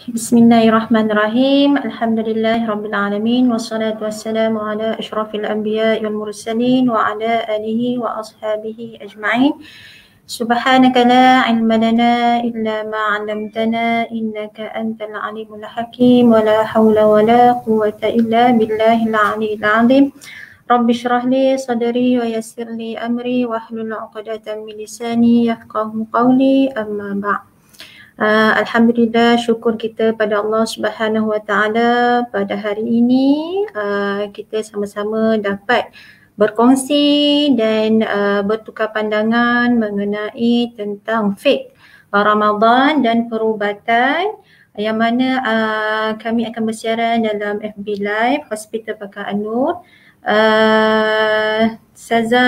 Bismillahirrahmanirrahim. Alhamdulillahirrabbilalamin. Wassalatu wassalamu ala asyrafil anbiya wal mursalin wa ala alihi wa ashabihi ajma'in. Subhanaka la ilma lana illa ma 'allamtana innaka antal alimul hakim wa la hawla wa la quwwata illa billahil aliyyil 'azim. Rabbi shrah li sadri wa yassir li amri wahlul 'uqdatam min lisani yafqahu qawli, amma ba'd. Alhamdulillah, syukur kita pada Allah Subhanahu Wa Taala pada hari ini kita sama-sama dapat berkongsi dan bertukar pandangan mengenai tentang fiqh Ramadan dan perubatan, yang mana kami akan bersiaran dalam FB Live Hospital Pakar An-Nur. Saza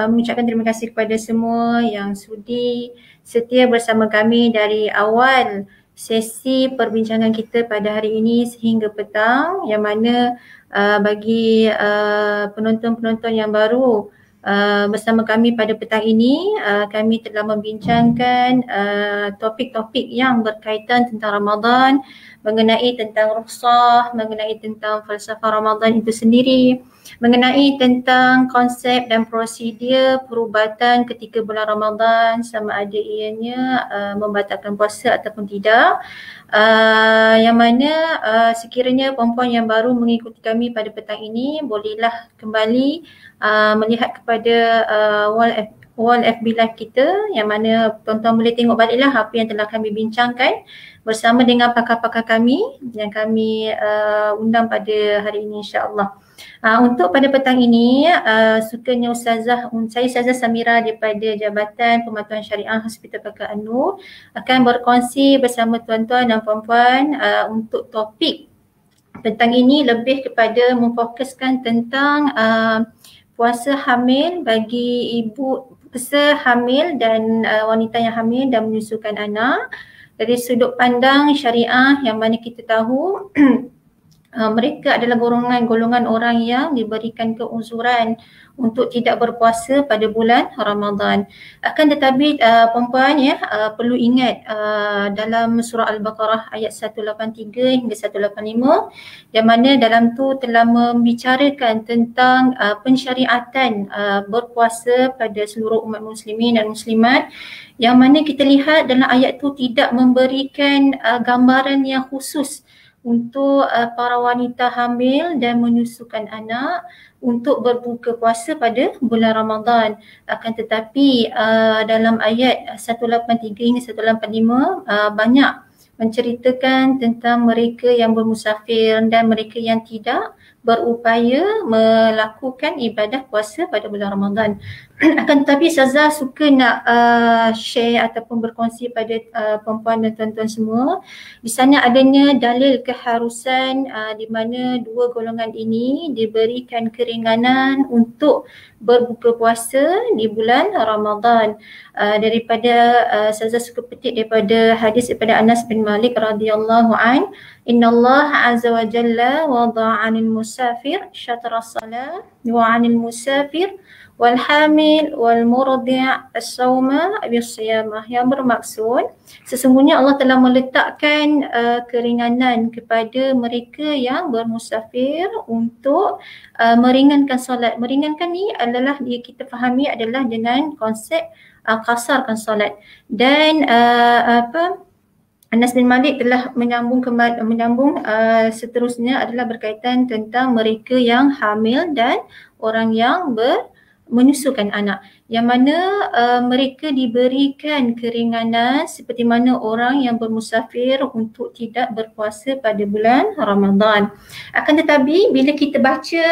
mengucapkan terima kasih kepada semua yang sudi setia bersama kami dari awal sesi perbincangan kita pada hari ini sehingga petang, yang mana bagi penonton-penonton yang baru bersama kami pada petang ini, kami telah membincangkan topik-topik yang berkaitan tentang Ramadan, mengenai tentang rukhsah, mengenai tentang falsafah Ramadan itu sendiri, mengenai tentang konsep dan prosedur perubatan ketika bulan Ramadan, sama ada ianya membatalkan puasa ataupun tidak. Yang mana sekiranya perempuan yang baru mengikuti kami pada petang ini, bolehlah kembali melihat kepada wall FB Live kita, yang mana tuan-tuan boleh tengok baliklah apa yang telah kami bincangkan bersama dengan pakar-pakar kami yang kami undang pada hari ini, insya-Allah. Untuk pada petang ini, sukanya saya Ustazah Samira daripada Jabatan Pemantauan Syariah Hospital Pakar An-Nur akan berkongsi bersama tuan-tuan dan puan-puan untuk topik petang ini lebih kepada memfokuskan tentang puasa hamil bagi ibu peserta hamil dan wanita yang hamil dan menyusukan anak dari sudut pandang syariah, yang mana kita tahu mereka adalah golongan orang yang diberikan keuzuran untuk tidak berpuasa pada bulan Ramadan. Akan tetapi perempuan perlu ingat dalam surah Al-Baqarah ayat 183 hingga 185, yang mana dalam tu telah membicarakan tentang pensyariatan berpuasa pada seluruh umat muslimin dan muslimat, yang mana kita lihat dalam ayat tu tidak memberikan gambaran yang khusus untuk para wanita hamil dan menyusukan anak untuk berbuka puasa pada bulan Ramadan. Akan tetapi dalam ayat 183 hingga 185 banyak menceritakan tentang mereka yang bermusafir dan mereka yang tidak berupaya melakukan ibadah puasa pada bulan Ramadan. Akan tetapi Saza suka nak share ataupun berkongsi pada perempuan dan tuan-tuan semua, di sana adanya dalil keharusan di mana dua golongan ini diberikan keringanan untuk berbuka puasa di bulan Ramadan. Daripada Saza suka petik daripada hadis daripada Anas bin Malik radhiyallahu an, innallaha azza wa jalla wada'a 'anil musafir syatra salat wa 'anil musafir wal hamil wal murdi' as-sawma bis-siyamah, yang bermaksud sesungguhnya Allah telah meletakkan keringanan kepada mereka yang bermusafir untuk meringankan solat. Meringankan ni adalah kita fahami adalah dengan konsep kasarkan solat. Dan Anas bin Malik telah menyambung seterusnya adalah berkaitan tentang mereka yang hamil dan orang yang menyusukan anak, yang mana mereka diberikan keringanan seperti mana orang yang bermusafir untuk tidak berpuasa pada bulan Ramadan. Akan tetapi bila kita baca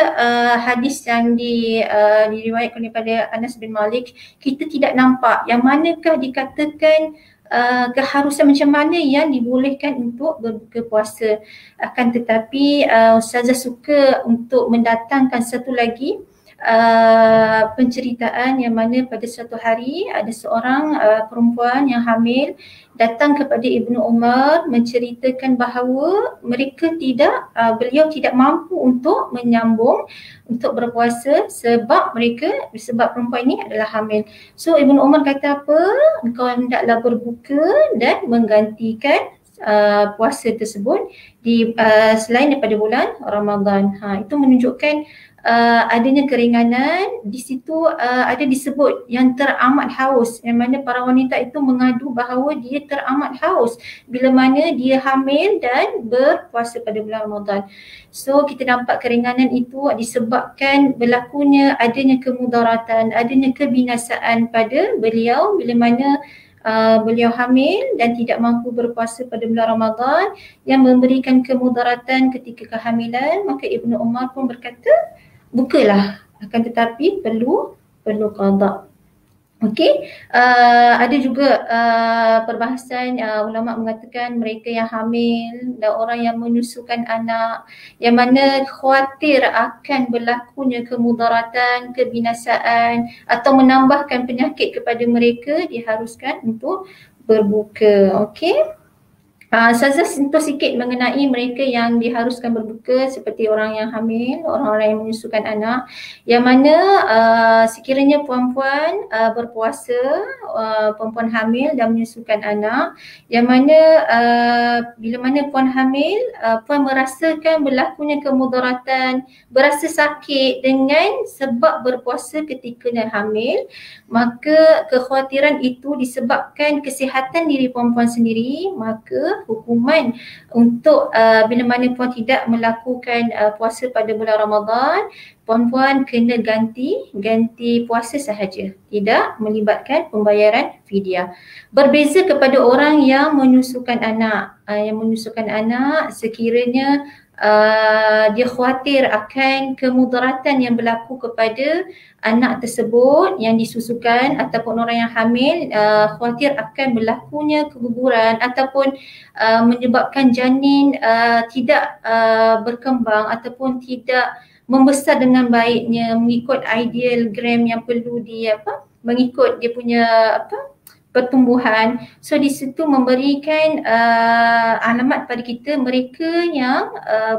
hadis yang diriwayatkan daripada Anas bin Malik, kita tidak nampak yang manakah dikatakan keharusan macam mana yang dibolehkan untuk berbuka puasa. Akan tetapi Ustazah suka untuk mendatangkan satu lagi penceritaan, yang mana pada suatu hari ada seorang perempuan yang hamil datang kepada Ibnu Umar menceritakan bahawa beliau tidak mampu untuk menyambung untuk berpuasa sebab perempuan ini adalah hamil. So Ibnu Umar kata apa? Engkau hendaklah berbuka dan menggantikan puasa tersebut selain daripada bulan Ramadan. Itu menunjukkan adanya keringanan. Di situ ada disebut yang teramat haus, yang mana para wanita itu mengadu bahawa dia teramat haus bila mana dia hamil dan berpuasa pada bulan Ramadan. So kita nampak keringanan itu disebabkan berlakunya adanya kemudaratan, adanya kebinasaan pada beliau bila mana beliau hamil dan tidak mampu berpuasa pada bulan Ramadan yang memberikan kemudaratan ketika kehamilan. Maka Ibnu Umar pun berkata, bukalah, akan tetapi perlu qada. Okey, ada juga perbahasan ulama mengatakan mereka yang hamil dan orang yang menyusukan anak yang mana khawatir akan berlakunya kemudaratan, kebinasaan atau menambahkan penyakit kepada mereka diharuskan untuk berbuka. Okey. Saya sentuh sikit mengenai mereka yang diharuskan berbuka seperti orang yang hamil, orang-orang yang menyusukan anak, yang mana sekiranya puan-puan berpuasa, puan-puan hamil dan menyusukan anak, yang mana bila mana puan hamil, puan merasakan berlakunya kemudaratan, berasa sakit dengan sebab berpuasa ketika hamil, maka kekhawatiran itu disebabkan kesihatan diri puan-puan sendiri, maka hukuman untuk bila mana puan tidak melakukan puasa pada bulan Ramadan, puan-puan kena ganti puasa sahaja, tidak melibatkan pembayaran fidyah. Berbeza kepada orang yang menyusukan anak. Yang menyusukan anak sekiranya dia khawatir akan kemudaratan yang berlaku kepada anak tersebut yang disusukan ataupun orang yang hamil, khawatir akan berlakunya keguguran ataupun menyebabkan janin tidak berkembang ataupun tidak membesar dengan baiknya mengikut ideal gram yang perlu mengikut dia punya pertumbuhan. So di situ memberikan alamat pada kita, mereka yang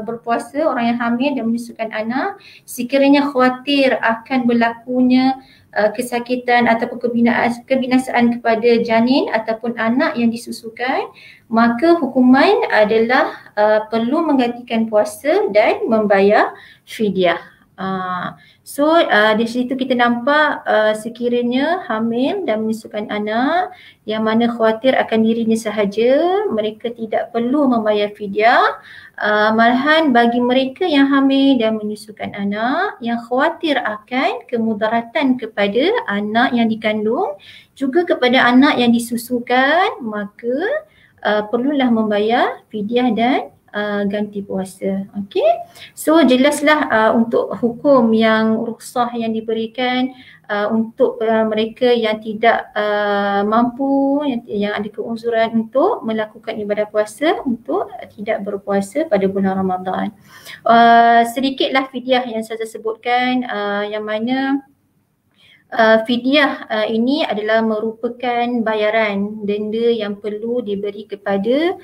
berpuasa, orang yang hamil dan menyusukan anak, sekiranya khawatir akan berlakunya kesakitan ataupun kebinasaan kepada janin ataupun anak yang disusukan, maka hukuman adalah perlu menggantikan puasa dan membayar fidyah. So di situ kita nampak sekiranya hamil dan menyusukan anak yang mana khawatir akan dirinya sahaja, mereka tidak perlu membayar fidyah. Malahan bagi mereka yang hamil dan menyusukan anak yang khawatir akan kemudaratan kepada anak yang dikandung, juga kepada anak yang disusukan, maka perlulah membayar fidyah dan ganti puasa. Okey. So jelaslah untuk hukum yang rukhsah yang diberikan untuk mereka yang tidak mampu, yang ada keuzuran untuk melakukan ibadah puasa, untuk tidak berpuasa pada bulan Ramadan. Sedikitlah fidyah yang saya sebutkan, yang mana fidyah ini adalah merupakan bayaran denda yang perlu diberi kepada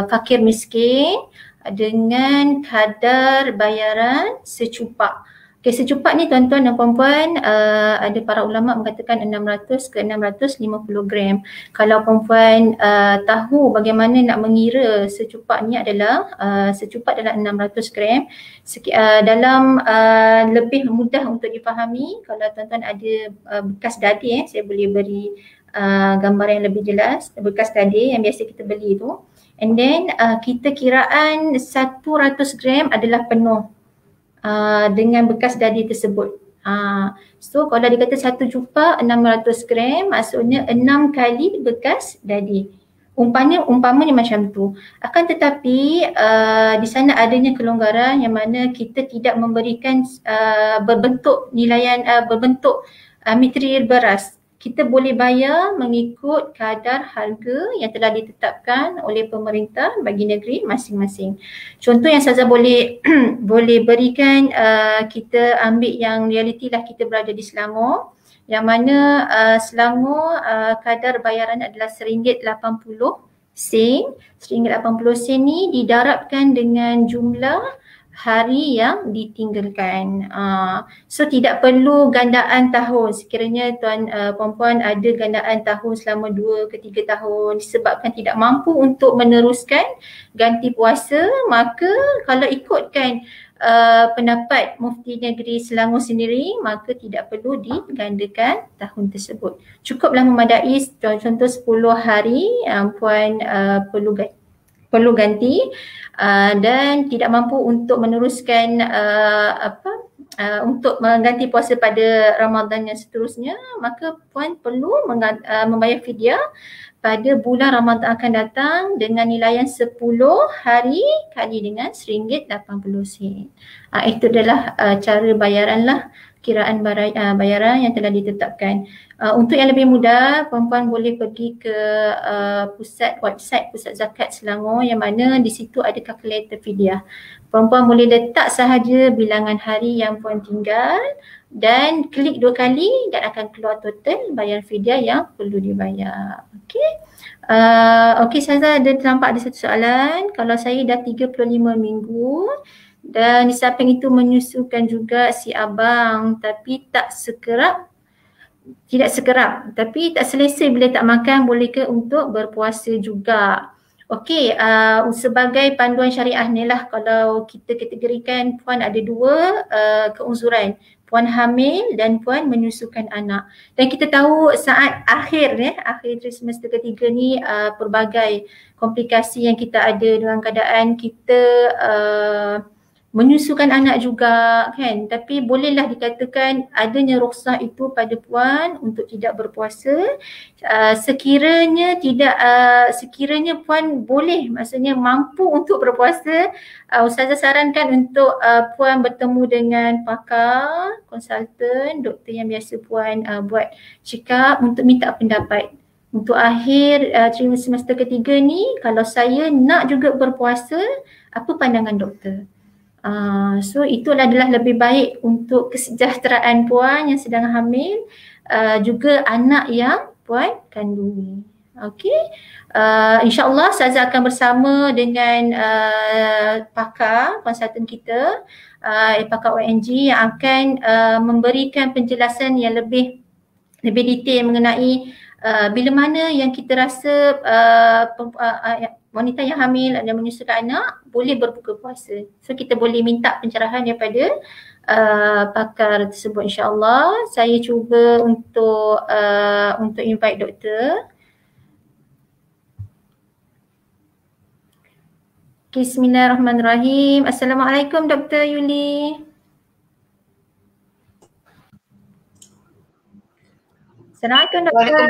fakir miskin dengan kadar bayaran secupak. Okay, secupak ni tuan-tuan dan puan-puan, ada para ulama mengatakan 600 ke 650 gram. Kalau puan-puan tahu bagaimana nak mengira secupak ni adalah, secupak adalah 600 gram. Dalam lebih mudah untuk dipahami, kalau tuan-tuan ada bekas dadi, saya boleh beri gambar yang lebih jelas. Bekas dadi yang biasa kita beli tu. And then kita kiraan 100 gram adalah penuh dengan bekas dadi tersebut. So kalau dia kata 1 juta 600 gram, maksudnya 6 kali bekas dadi. Umpamanya macam tu. Akan tetapi di sana adanya kelonggaran yang mana kita tidak memberikan berbentuk nilaian, berbentuk material beras. Kita boleh bayar mengikut kadar harga yang telah ditetapkan oleh pemerintah bagi negeri masing-masing. Contoh yang Saza boleh boleh berikan, kita ambil yang realiti lah, kita berada di Selangor, yang mana Selangor kadar bayaran adalah RM1.80. RM1.80 ni didarabkan dengan jumlah hari yang ditinggalkan. So tidak perlu gandaan tahun. Sekiranya puan-puan ada gandaan tahun selama 2 ke 3 tahun disebabkan tidak mampu untuk meneruskan ganti puasa, maka kalau ikutkan pendapat Mufti Negeri Selangor sendiri, maka tidak perlu digandakan tahun tersebut. Cukuplah memadai contoh 10 hari puan perlu ganti dan tidak mampu untuk meneruskan untuk mengganti puasa pada Ramadan yang seterusnya, maka puan perlu membayar fidyah pada bulan Ramadan akan datang dengan nilaian 10 hari kali dengan RM1.80. Itu adalah cara bayaran lah, kiraan bayaran yang telah ditetapkan. Untuk yang lebih mudah, puan-puan boleh pergi ke website Pusat Zakat Selangor yang mana di situ ada kalkulator fidyah. Puan-puan boleh letak sahaja bilangan hari yang puan tinggal dan klik 2 kali dan akan keluar total bayar fidyah yang perlu dibayar. Okey. Okey, Saza, nampak ada satu soalan. Kalau saya dah 35 minggu dan di samping itu menyusukan juga si abang tapi tidak sekerap tapi tak selesa bila tak makan, boleh ke untuk berpuasa juga? Okey, sebagai panduan syariah ni lah, kalau kita kategorikan puan ada 2 keuzuran, puan hamil dan puan menyusukan anak. Dan kita tahu saat akhir trimester ketiga ni pelbagai komplikasi yang kita ada dengan keadaan kita menyusukan anak juga kan, tapi bolehlah dikatakan adanya rukhsah itu pada puan untuk tidak berpuasa sekiranya puan boleh, maksudnya mampu untuk berpuasa. Ustazah sarankan untuk puan bertemu dengan pakar, konsultan, doktor yang biasa puan buat check up untuk minta pendapat. Untuk akhir trimester ketiga ni, kalau saya nak juga berpuasa, apa pandangan doktor? So itu adalah lebih baik untuk kesejahteraan puan yang sedang hamil, juga anak yang puan kandungi. Okey, insyaAllah Saza akan bersama dengan pakar konsultan kita, pakar ONG yang akan memberikan penjelasan yang lebih detail mengenai bila mana yang kita rasa wanita yang hamil dan menyusukan anak boleh berbuka puasa. So kita boleh minta pencerahan daripada pakar tersebut, insya-Allah. Saya cuba untuk invite doktor. Bismillahirrahmanirrahim. Assalamualaikum Dr. Yuli. Assalamualaikum Doktor.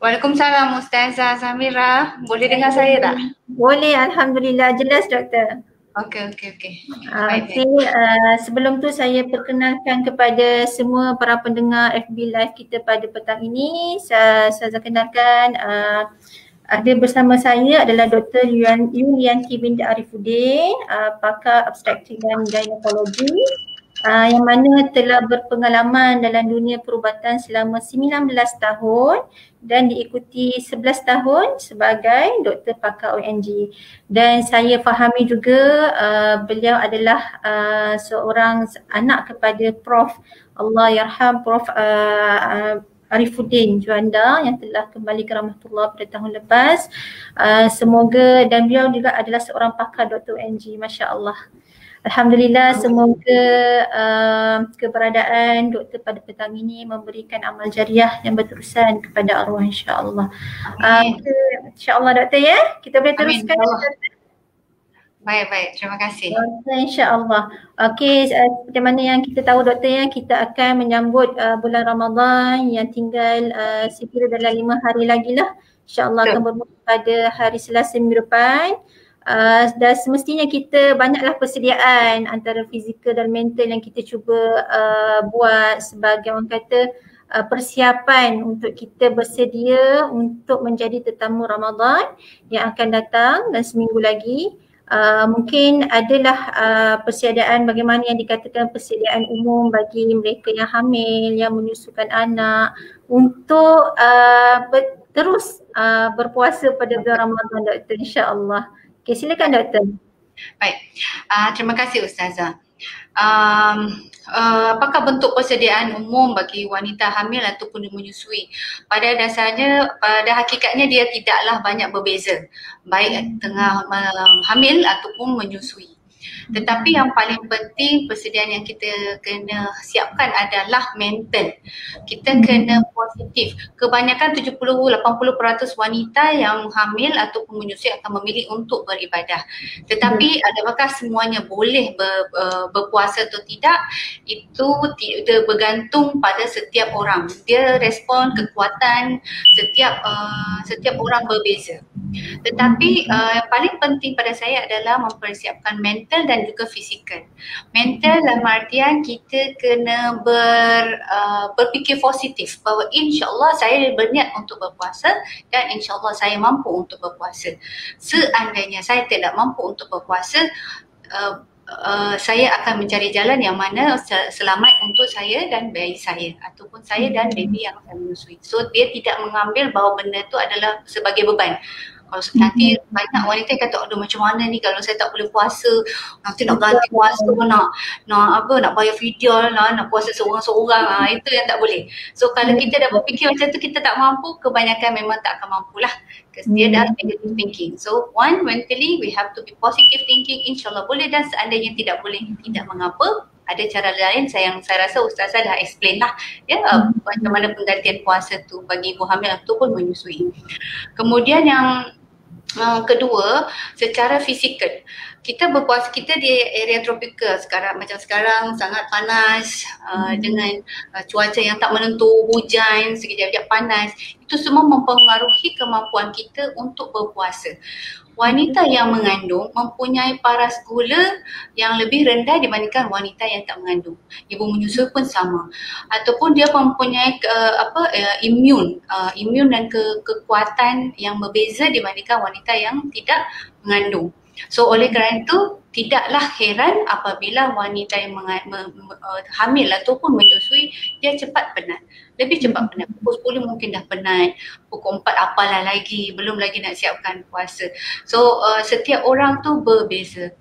Waalaikumsalam Ustazah Samira. Boleh dengar saya tak? Boleh, Alhamdulillah. Jelas Doktor. Okey. Sebelum tu saya perkenalkan kepada semua para pendengar FB Live kita pada petang ini. Saya kenalkan ada bersama saya adalah Dr. Yulianti binti Arifuddin, pakar obstetrik dan gynekologi, yang mana telah berpengalaman dalam dunia perubatan selama 19 tahun dan diikuti 11 tahun sebagai doktor pakar ONG. Dan saya fahami juga beliau adalah seorang anak kepada Prof. Allahyarham Prof. Arifuddin Juanda yang telah kembali ke rahmatullah pada tahun lepas. Semoga, dan beliau juga adalah seorang pakar doktor ONG, masya-Allah. Alhamdulillah, semoga keberadaan doktor pada petang ini memberikan amal jariah yang berterusan kepada arwah, insya-Allah. Insya-Allah doktor ya, kita boleh teruskan. Baik, terima kasih. InsyaAllah. Okey, seperti mana yang kita tahu doktor ya, kita akan menyambut bulan Ramadan yang tinggal sekira dalam 5 hari lagi lah. InsyaAllah akan bermula pada hari Selasa minggu depan. Dan semestinya kita banyaklah persediaan antara fizikal dan mental yang kita cuba buat sebagai orang kata persiapan untuk kita bersedia untuk menjadi tetamu Ramadan yang akan datang dan seminggu lagi. Mungkin adalah persediaan bagaimana yang dikatakan persediaan umum bagi mereka yang hamil, yang menyusukan anak untuk terus berpuasa pada bulan Ramadan doktor, insya-Allah. Okey, silakan doktor. Baik, terima kasih Ustazah. Apakah bentuk persediaan umum bagi wanita hamil ataupun menyusui? Pada dasarnya, pada hakikatnya dia tidaklah banyak berbeza, baik tengah hamil ataupun menyusui. Tetapi yang paling penting persediaan yang kita kena siapkan adalah mental. Kita kena positif. Kebanyakan 70-80% wanita yang hamil ataupun menyusui akan memilih untuk beribadah. Tetapi adakah semuanya boleh berpuasa atau tidak? Itu tidak bergantung pada setiap orang. Dia respon kekuatan setiap orang berbeza. Tetapi paling penting pada saya adalah mempersiapkan mental dan juga fizikal. Mental dalam artian kita kena berfikir positif bahawa insya-Allah saya berniat untuk berpuasa dan insya-Allah saya mampu untuk berpuasa. Seandainya saya tidak mampu untuk berpuasa, saya akan mencari jalan yang mana selamat untuk saya dan bayi saya ataupun saya dan baby yang saya menyusui. So dia tidak mengambil bahawa benda itu adalah sebagai beban. Kalau nanti banyak wanita yang kata, aduh macam mana ni kalau saya tak boleh puasa, nanti nak ganti puasa, nak bayar video lah, nak puasa seorang-seorang, itu yang tak boleh. So kalau kita dah berfikir macam tu, kita tak mampu, kebanyakan memang tak akan mampulah. Because dia dah negative thinking. So one, mentally we have to be positive thinking, insyaAllah boleh, dan seandainya tidak boleh, tidak mengapa. Ada cara lain saya rasa Ustazah dah explain lah macam mana penggantian puasa tu bagi ibu hamil ataupun menyusui. Kemudian yang kedua, secara fizikal. Kita berpuasa, kita di area tropikal sekarang, macam sekarang sangat panas dengan cuaca yang tak menentu, hujan, sekejap-kejap panas. Itu semua mempengaruhi kemampuan kita untuk berpuasa. Wanita yang mengandung mempunyai paras gula yang lebih rendah dibandingkan wanita yang tak mengandung. Ibu menyusui pun sama. Ataupun dia mempunyai imun dan kekuatan yang berbeza dibandingkan wanita yang tidak mengandung. So oleh kerana itu tidaklah heran apabila wanita yang hamil ataupun menyusui dia cepat penat. Lebih cepat penat. Pukul 10 mungkin dah penat. Pukul 4 apalah lagi. Belum lagi nak siapkan puasa. So setiap orang tu berbeza.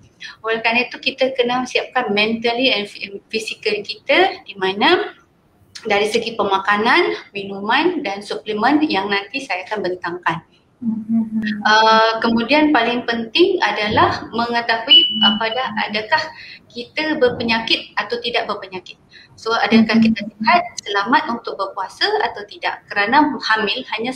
Oleh kerana itu kita kena siapkan mentally and physical kita, di mana dari segi pemakanan, minuman dan suplemen yang nanti saya akan bentangkan. Kemudian paling penting adalah mengetahui adakah kita berpenyakit atau tidak berpenyakit. So adakah kita sihat, selamat untuk berpuasa atau tidak. Kerana hamil hanya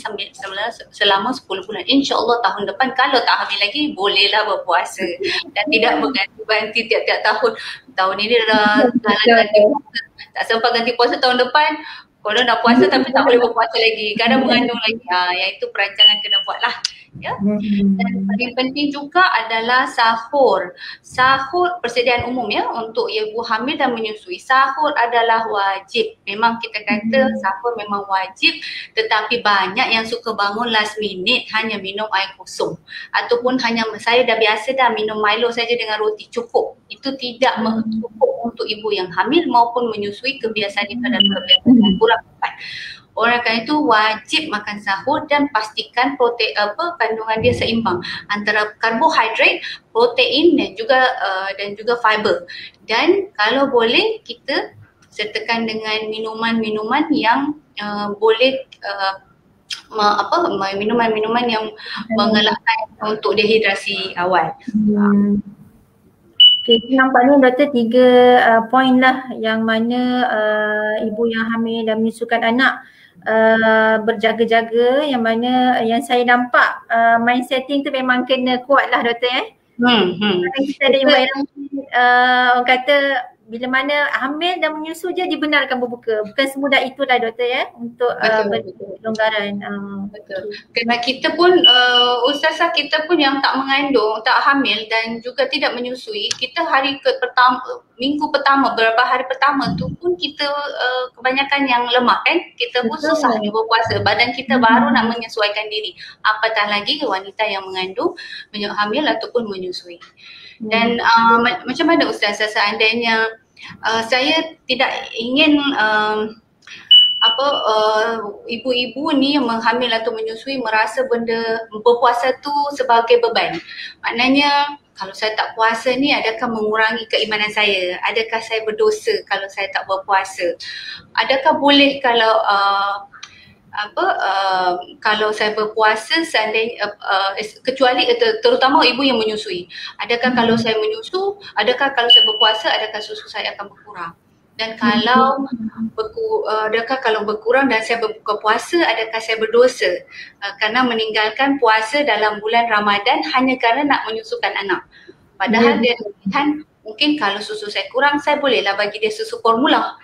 selama 10 bulan. InsyaAllah tahun depan kalau tak hamil lagi bolehlah berpuasa. Dan tidak berganti-ganti tiap-tiap tahun. Tahun ini dah ganti puasa. Tak sempat ganti puasa tahun depan. Kalau nak puasa tapi tak boleh berpuasa lagi. Kadang mengandung lagi. Yang itu perancangan kena buat lah. Ya. Dan paling penting juga adalah sahur. Sahur persediaan umum ya untuk ibu hamil dan menyusui. Sahur adalah wajib. Memang kita kata sahur memang wajib, tetapi banyak yang suka bangun last minute hanya minum air kosong. Ataupun hanya saya dah biasa dah minum Milo saja dengan roti, cukup. Itu tidak cukup untuk ibu yang hamil maupun menyusui. Kebiasaan itu adalah kebiasaan yang kurang tepat. Oleh kerana itu wajib makan sahur dan pastikan kandungan dia seimbang antara karbohidrat, protein dan juga fiber. Dan kalau boleh kita sertakan dengan minuman-minuman yang boleh minuman-minuman yang mengelakkan untuk dehidrasi awal. Okay, nampaknya doktor 3 poin lah yang mana ibu yang hamil dan menyusukan anak berjaga-jaga, yang mana yang saya nampak mind setting tu memang kena kuat lah doktor kita ada orang kata bila mana hamil dan menyusu je dibenarkan berbuka. Bukan semudah itulah doktor untuk berlonggaran. Betul. Kerana kita pun Ustazah kita pun yang tak mengandung, tak hamil dan juga tidak menyusui, kita minggu pertama, beberapa hari pertama tu pun kita kebanyakan yang lemah kan. Kita pun susah berpuasa. Badan kita baru nak menyesuaikan diri. Apatah lagi wanita yang mengandung, hamil ataupun menyusui. Dan macam mana Ustazah seandainya saya tidak ingin ibu-ibu ni yang hamil atau menyusui merasa benda berpuasa tu sebagai beban. Maknanya kalau saya tak puasa ni adakah mengurangi keimanan saya? Adakah saya berdosa kalau saya tak berpuasa? Adakah boleh kalau kalau saya berpuasa seandainya kecuali terutama ibu yang menyusui. Adakah kalau saya menyusu, adakah kalau saya berpuasa, adakah susu saya akan berkurang? Dan kalau adakah kalau berkurang dan saya berbuka puasa, adakah saya berdosa kerana meninggalkan puasa dalam bulan Ramadan hanya kerana nak menyusukan anak? Padahal dia pilihan, mungkin kalau susu saya kurang, saya bolehlah bagi dia susu formula.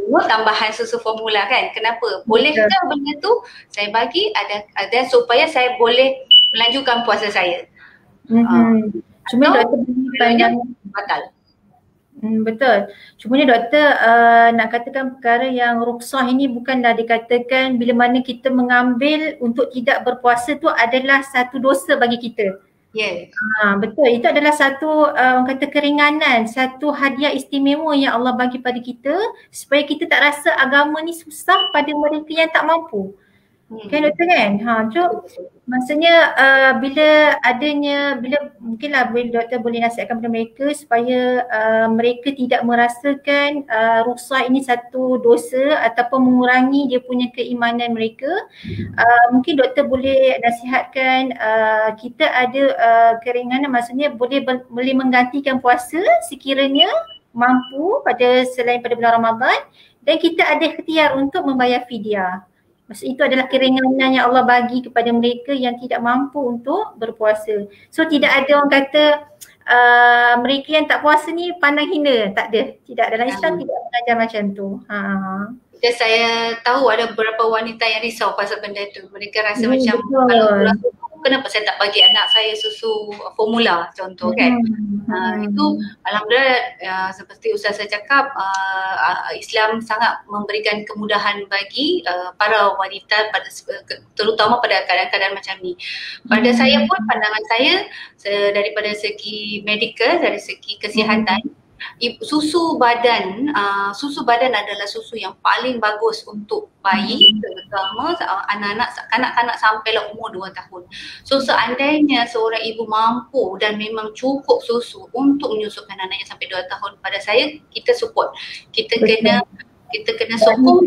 Tambahan susu formula kan. Kenapa? Bolehkah benda tu saya bagi ada supaya saya boleh melanjutkan puasa saya. Cuma doktor pandangan batal. Betul. Cumanya doktor nak katakan perkara yang ruksah ini bukanlah dikatakan bila mana kita mengambil untuk tidak berpuasa tu adalah satu dosa bagi kita. Yes. Betul. Itu adalah satu orang kata keringanan, satu hadiah istimewa yang Allah bagi pada kita supaya kita tak rasa agama ni susah pada mereka yang tak mampu. Kan doktor kan? Maksudnya bila mungkinlah doktor boleh nasihatkan kepada mereka supaya mereka tidak merasakan ruksah ini satu dosa ataupun mengurangi dia punya keimanan mereka. Mungkin doktor boleh nasihatkan kita ada keringanan, maksudnya boleh menggantikan puasa sekiranya mampu selain pada bulan Ramadan, dan kita ada ikhtiar untuk membayar fidyah. Maksud itu adalah keringanan yang Allah bagi kepada mereka yang tidak mampu untuk berpuasa. So tidak ada orang kata mereka yang tak puasa ni pandang hina, tak ada. Tidak, dalam Islam tidak mengajar macam tu. Dan saya tahu ada beberapa wanita yang risau pasal benda tu. Mereka rasa macam kalau bulan susu, kenapa saya tak bagi anak saya susu formula contoh kan. Itu alhamdulillah seperti Ustaz saya cakap, Islam sangat memberikan kemudahan bagi para wanita terutama pada keadaan-keadaan macam ni. Pada saya pun pandangan saya daripada segi medikal, dari segi kesihatan, susu badan adalah susu yang paling bagus untuk bayi, terutama anak-anak, kanak-kanak sampailah umur 2 tahun. So seandainya seorang ibu mampu dan memang cukup susu untuk menyusukan anaknya sampai 2 tahun, pada saya kita support. Kita kena sokong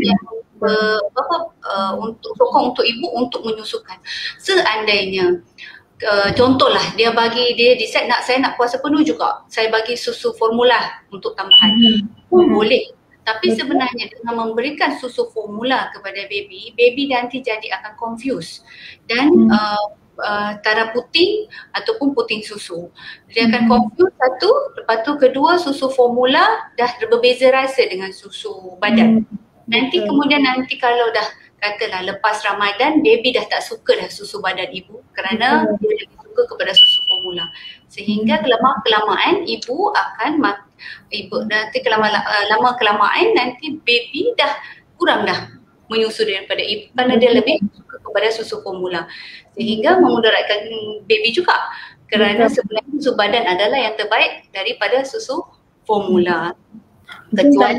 untuk sokong untuk ibu untuk menyusukan. Seandainya contohlah dia decide saya nak puasa penuh juga, saya bagi susu formula untuk tambahan boleh. Tapi sebenarnya dengan memberikan susu formula kepada baby nanti jadi akan confuse dan antara puting ataupun puting susu. Dia akan confuse satu, lepas tu kedua susu formula dah berbeza rasa dengan susu badan. Nanti kalau dah katalah lepas Ramadan, baby dah tak suka dah susu badan ibu kerana dia lebih suka kepada susu formula. Sehingga lama-kelamaan ibu nanti lama-kelamaan nanti baby dah kurang dah menyusu daripada ibu kerana dia lebih suka kepada susu formula. Sehingga memudaratkan baby juga kerana sebenarnya susu badan adalah yang terbaik daripada susu formula. Kecuali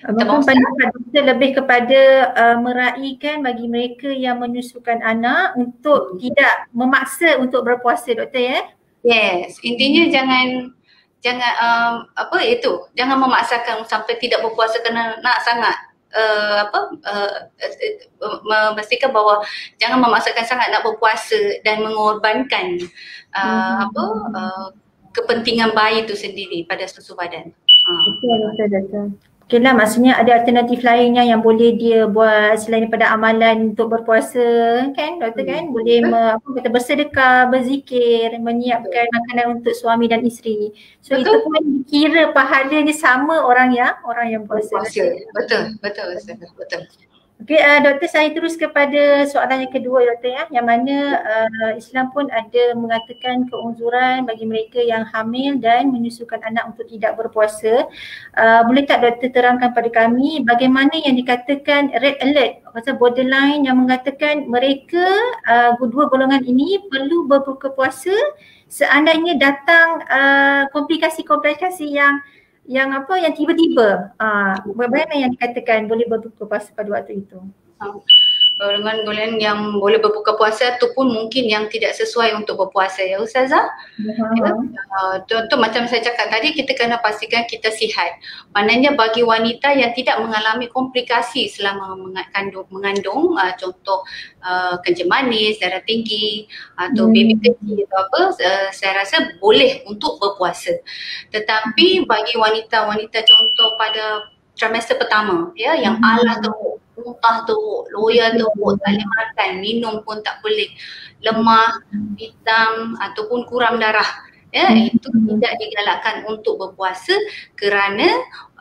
mungkin pendapat kita lebih kepada meraihkan bagi mereka yang menyusukan anak untuk tidak memaksa untuk berpuasa, doktor ya? Yes, intinya jangan jangan memaksakan sampai tidak berpuasa kerana nak sangat memastikan bahawa jangan memaksakan sangat nak berpuasa dan mengorbankan kepentingan bayi itu sendiri pada susu badan. Betul. Okeylah, maksudnya ada alternatif lainnya yang boleh dia buat selain daripada amalan untuk berpuasa kan doktor kan, boleh bersedekah, berzikir, menyiapkan makanan untuk suami dan isteri. So betul. Itu pun dikira pahalanya sama orang yang puasa. Betul. Okey, doktor, saya terus kepada soalan yang kedua doktor ya, yang mana Islam pun ada mengatakan keunzuran bagi mereka yang hamil dan menyusukan anak untuk tidak berpuasa. Boleh tak doktor terangkan pada kami bagaimana yang dikatakan red alert pasal borderline yang mengatakan mereka dua golongan ini perlu berbuka puasa seandainya datang komplikasi-komplikasi yang tiba-tiba bagaimana yang dikatakan boleh berbuka puasa pada waktu itu? golongan-golongan yang boleh berbuka puasa ataupun mungkin yang tidak sesuai untuk berpuasa ya Ustazah. Ya, contoh macam saya cakap tadi, kita kena pastikan kita sihat. Maknanya bagi wanita yang tidak mengalami komplikasi selama mengandung contoh kencing manis, darah tinggi atau baby kecil atau apa, saya rasa boleh untuk berpuasa. Tetapi bagi wanita-wanita contoh pada trimester pertama ya, yang alah teruk, muntah teruk, loya teruk, tak boleh makan, minum pun tak boleh, lemah, hitam ataupun kurang darah, ya, itu tidak digalakkan untuk berpuasa kerana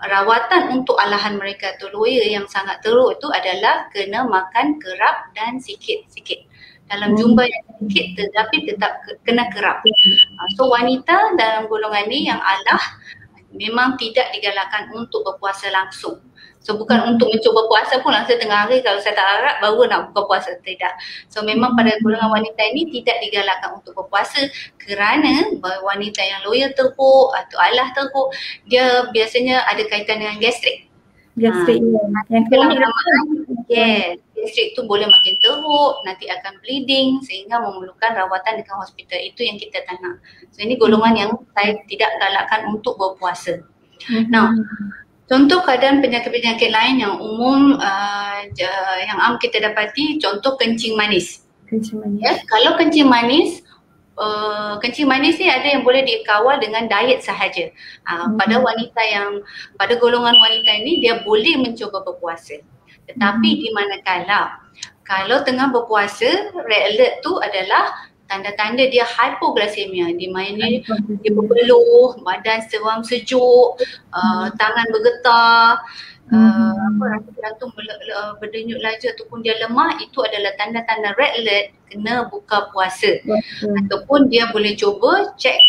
rawatan untuk alahan mereka tu loya yang sangat teruk itu adalah kena makan kerap dan sikit-sikit dalam jumlah yang sedikit tetapi tetap kena kerap. So wanita dalam golongan ni yang alah memang tidak digalakkan untuk berpuasa langsung. So bukan untuk mencuba puasa pun langsung tengah hari kalau saya tak harap baru nak buka puasa, tidak. So memang pada golongan wanita ini tidak digalakkan untuk berpuasa kerana wanita yang loya teruk atau alah teruk, dia biasanya ada kaitan dengan gastrik. Gastrik yang kronik gastrik tu boleh makin teruk, nanti akan bleeding sehingga memerlukan rawatan dekat hospital. Itu yang kita tak nak. So ini golongan yang saya tidak galakkan untuk berpuasa. Nah, contoh keadaan penyakit-penyakit lain yang umum yang kita dapati, contoh kencing manis. Ya, kalau kencing manis ni ada yang boleh dikawal dengan diet sahaja. Pada wanita yang, pada golongan wanita ini dia boleh mencuba berpuasa. Tetapi di manakala kalau tengah berpuasa, red alert tu adalah tanda-tanda dia hypoglycemia, di mana dia berpeluh, badan seram sejuk, tangan bergetar, rasa jantung berdenyut laju ataupun dia lemah, itu adalah tanda-tanda red alert kena buka puasa. Ataupun dia boleh cuba cek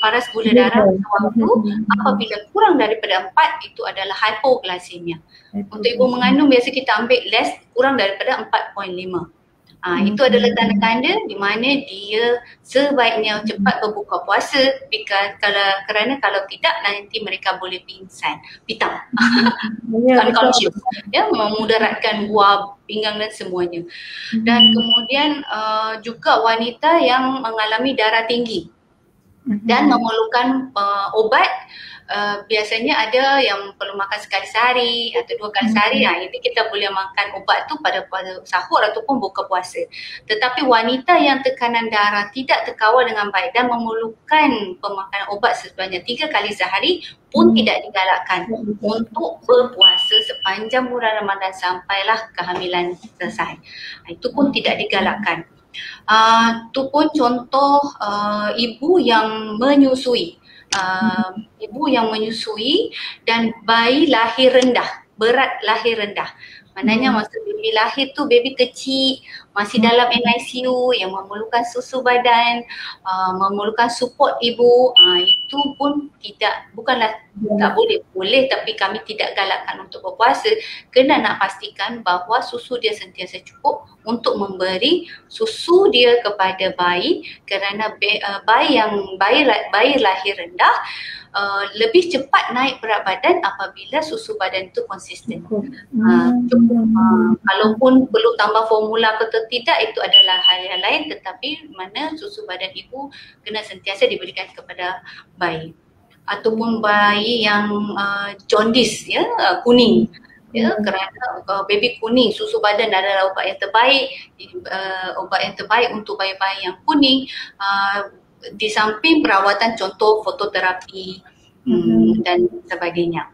paras gula darah waktu apabila kurang daripada 4, itu adalah hypoglycemia. Untuk ibu mengandung biasa kita ambil kurang daripada 4.5. Itu adalah tanda-tanda di mana dia sebaiknya cepat berbuka puasa kerana kalau tidak nanti mereka boleh pingsan, pitam, unconscious, ya, memudaratkan buah pinggang dan semuanya. Dan kemudian juga wanita yang mengalami darah tinggi dan memerlukan obat. Biasanya ada yang perlu makan sekali sehari atau 2 kali sehari. Ini kita boleh makan ubat tu pada sahur ataupun buka puasa. Tetapi wanita yang tekanan darah tidak terkawal dengan baik dan memerlukan pemakanan ubat sebanyak 3 kali sehari pun tidak digalakkan untuk berpuasa sepanjang bulan Ramadan sampailah kehamilan selesai. Itu pun tidak digalakkan. Itu pun contoh ibu yang menyusui. Ibu yang menyusui dan bayi lahir rendah, berat lahir rendah. Maknanya masa baby lahir tu baby kecil, masih dalam NICU yang memerlukan susu badan, memerlukan support ibu, itu pun bukanlah tak boleh tapi kami tidak galakkan untuk berpuasa kerana nak pastikan bahawa susu dia sentiasa cukup untuk memberi susu dia kepada bayi, kerana bayi lahir rendah lebih cepat naik berat badan apabila susu badan itu konsisten. Kalaupun perlu tambah formula atau tidak, itu adalah hal yang lain, tetapi mana susu badan ibu kena sentiasa diberikan kepada bayi. Ataupun bayi yang jaundice, ya, kuning, ya, kerana baby kuning, susu badan adalah ubat yang terbaik untuk bayi-bayi yang kuning, di samping perawatan contoh fototerapi dan sebagainya.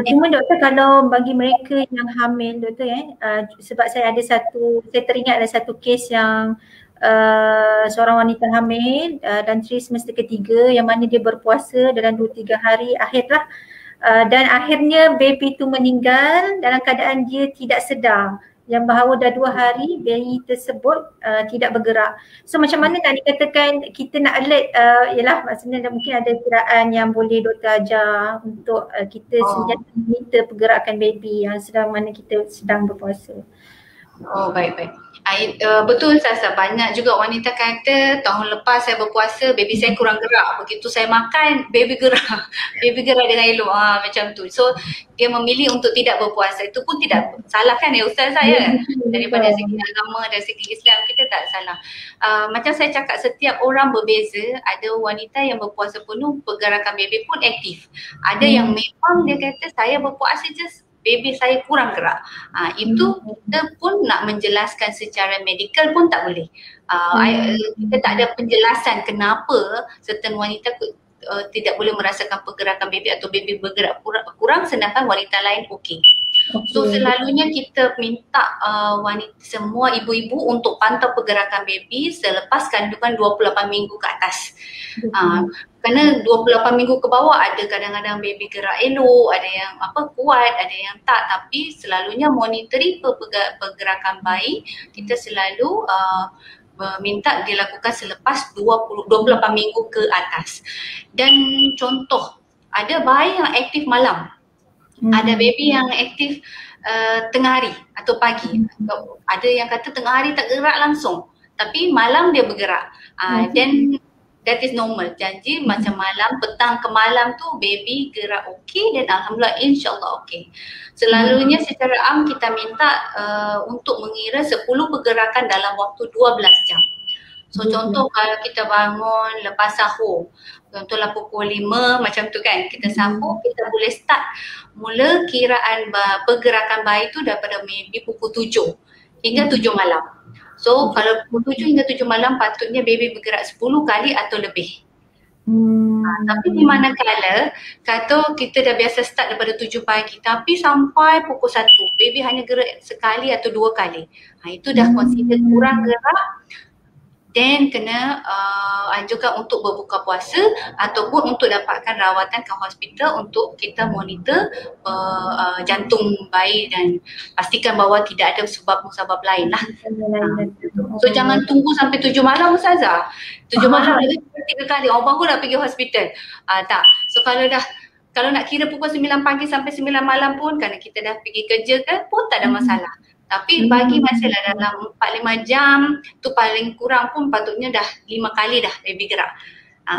Cuma doktor, kalau bagi mereka yang hamil doktor, sebab saya teringat ada satu kes yang seorang wanita hamil dan trimester ketiga yang mana dia berpuasa dalam 2-3 hari akhirlah, dan akhirnya baby tu meninggal dalam keadaan dia tidak sedar, yang bahawa dah 2 hari bayi tersebut tidak bergerak. So macam mana nak dikatakan kita nak alert, ialah maksudnya mungkin ada kiraan yang boleh doktor ajar untuk kita sentiasa monitor pergerakan baby yang sedang mana kita sedang berpuasa. Oh, baik-baik. Betul Sasa, banyak juga wanita kata tahun lepas saya berpuasa, baby saya kurang gerak. Begitu saya makan, baby gerak. Baby gerak dengan elok. Macam tu. So, dia memilih untuk tidak berpuasa. Itu pun tidak salah kan ya Ustaz Ya, saya? betul, Daripada segi betul. agama, dari segi Islam, kita tak salah. Macam saya cakap, setiap orang berbeza. Ada wanita yang berpuasa penuh, pergerakan baby pun aktif. Ada yang memang dia kata, saya berpuasa je, baby saya kurang gerak. Itu kita pun nak menjelaskan secara medikal pun tak boleh. Kita tak ada penjelasan kenapa certain wanita tidak boleh merasakan pergerakan baby atau baby bergerak kurang sedangkan wanita lain okey. So selalunya kita minta wanita, semua ibu-ibu untuk pantau pergerakan baby selepas kandungan 28 minggu ke atas. Kerana 28 minggu ke bawah ada kadang-kadang baby gerak elok, ada yang kuat, ada yang tak, tapi selalunya monitori pergerakan bayi kita selalu minta dilakukan selepas 28 minggu ke atas. Dan contoh, ada bayi yang aktif malam. Ada baby yang aktif tengah hari atau pagi. Ada yang kata tengah hari tak gerak langsung, tapi malam dia bergerak. Dan that is normal. Janji macam malam, petang ke malam tu baby gerak okey dan alhamdulillah insyaAllah okey. Selalunya secara am kita minta untuk mengira 10 pergerakan dalam waktu 12 jam. So contoh kalau kita bangun lepas sahur, contohlah pukul 5 macam tu kan, kita sahur, kita boleh start mula kiraan pergerakan bayi tu daripada maybe pukul 7 hingga 7 malam. So kalau pukul 7 hingga 7 malam patutnya baby bergerak 10 kali atau lebih. Tapi di manakala kata kita dah biasa start daripada 7 pagi tapi sampai pukul 1 baby hanya gerak sekali atau 2 kali. Itu dah consider kurang gerak, then kena anjurkan untuk berbuka puasa ataupun untuk dapatkan rawatan ke hospital untuk kita monitor jantung bayi dan pastikan bahawa tidak ada sebab-musabab lain lah. So jangan tunggu sampai 7 malam Ustazah. 7 malam lagi 3 kali, orang baru dah pergi hospital. Tak. So kalau nak kira pukul 9 pagi sampai 9 malam pun, kerana kita dah pergi kerja kan pun tak ada masalah. Tapi bagi masihlah dalam 4-5 jam tu paling kurang pun patutnya dah 5 kali dah baby gerak.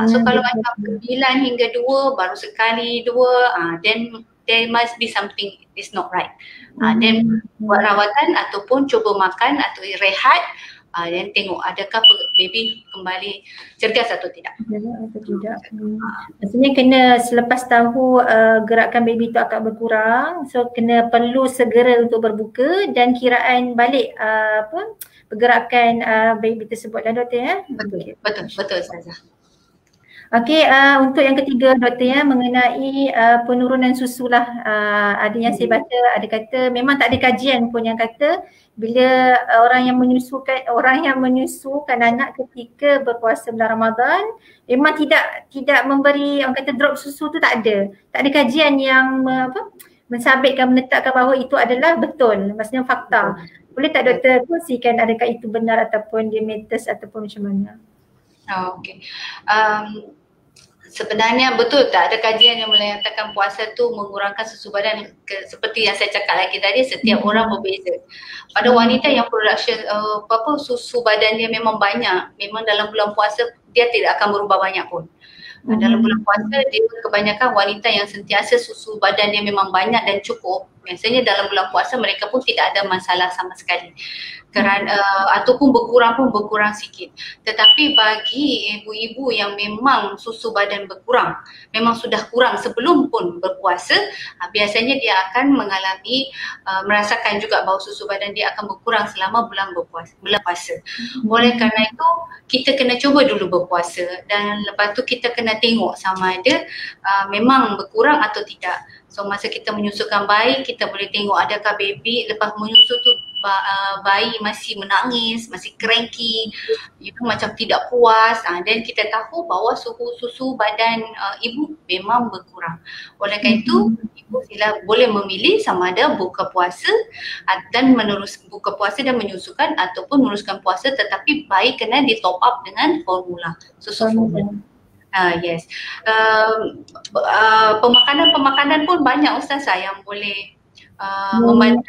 So kalau macam 9 hingga 2 baru sekali 2, then there must be something is not right. Then buat rawatan ataupun cuba makan atau rehat, dan tengok adakah baby kembali cergas atau tidak. Maksudnya kena selepas tahu gerakan baby tu akan berkurang, so perlu segera untuk berbuka dan kiraan balik pergerakan baby tersebut lah doktor ya. Betul Ustazah. Okey, untuk yang ketiga doktor ya, mengenai penurunan susu lah. Ada yang saya baca, ada kata memang tak ada kajian pun yang kata bila orang yang menyusukan anak ketika berpuasa bulan Ramadan memang tidak memberi, orang kata drop susu tu tak ada. Tak ada kajian yang mensabitkan, menetapkan bahawa itu adalah betul, maksudnya fakta. Boleh tak doktor kongsikan adakah itu benar ataupun dia mitos ataupun macam mana? Okey. Sebenarnya betul tak ada kajian yang menyatakan puasa tu mengurangkan susu badan. Seperti yang saya cakap lagi tadi, setiap orang berbeza. Pada wanita yang production susu badan dia memang banyak, memang dalam bulan puasa dia tidak akan berubah banyak pun. Dalam bulan puasa dia kebanyakan wanita yang sentiasa susu badan dia memang banyak dan cukup. Biasanya dalam bulan puasa mereka pun tidak ada masalah sama sekali. Kerana ataupun berkurang sikit. Tetapi bagi ibu-ibu yang memang susu badan berkurang, memang sudah kurang sebelum pun berpuasa, biasanya dia akan mengalami merasakan juga bahawa susu badan dia akan berkurang selama bulan puasa. Oleh kerana itu kita kena cuba dulu berpuasa dan lepas tu kita kena tengok sama ada memang berkurang atau tidak. So masa kita menyusukan bayi, kita boleh tengok adakah baby lepas menyusu tu bayi masih menangis, masih cranky, macam tidak puas, dan kita tahu bahawa susu badan ibu memang berkurang. Oleh kerana itu, ibu sila boleh memilih sama ada buka puasa dan buka puasa dan menyusukan ataupun meneruskan puasa, tetapi bayi kena di top up dengan formula, susu formula. Yes. Pemakanan pun banyak Ustazah yang boleh membantu.